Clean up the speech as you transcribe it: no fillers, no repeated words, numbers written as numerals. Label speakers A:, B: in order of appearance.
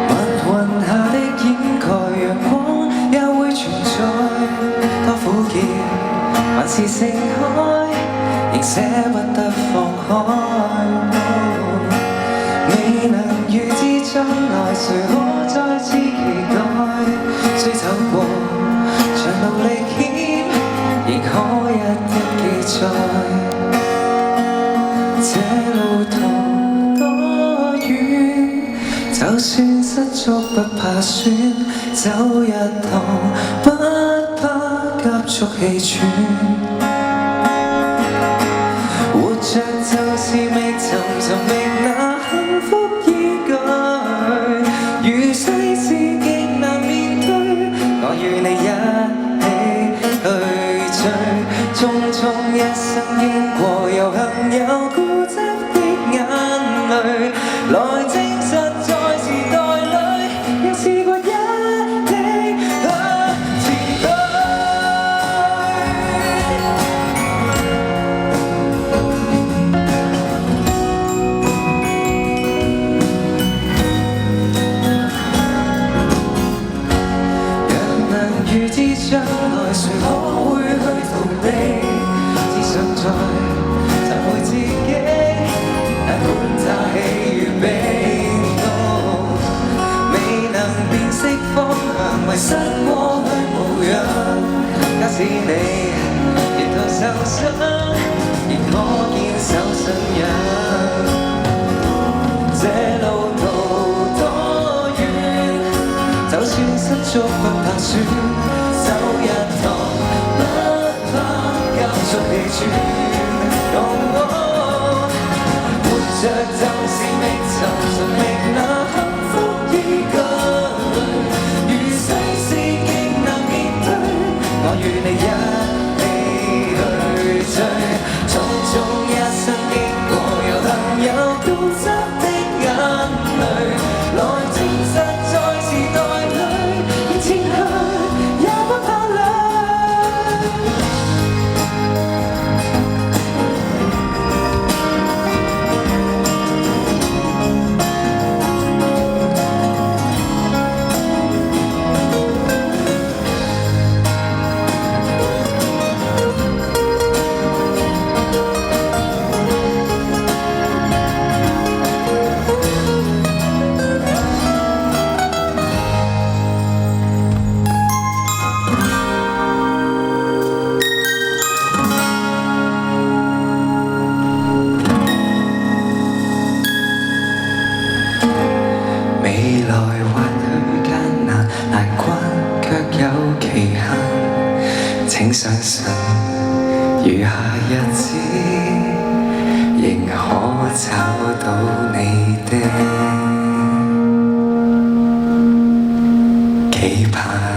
A: 密雲下的掩蓋陽光也會存在，多苦澀還是盛開，仍捨不得放開。未能預知將來誰可再次期待，雖走過長路歷險，仍可一一記載。這路途多遠，就算失足不怕損，走一趟不怕急速氣喘。活着就是覓尋那幸福依據，如世事極難面對，我與你一起去追。匆匆一生經過遊行有固執的眼淚，來證實在時代裏亦試過一起前去。預知將來誰可會去逃避，只想再尋回自己，但管它喜與悲都未能辨識方向，迷失過去模樣。假使你沿途受傷，亦可堅守信仰。這路途多遠，就算失足不怕損，走一趟不怕急速氣喘。活着就是覓尋那幸福依據，如世事極難面對，我與你一起去追。匆匆一生經過遊行有固執的眼淚，來證實在時代裏前去也不怕累。未來或許艱難難關，卻有期限。請相信，餘下日子仍可找到你的期盼。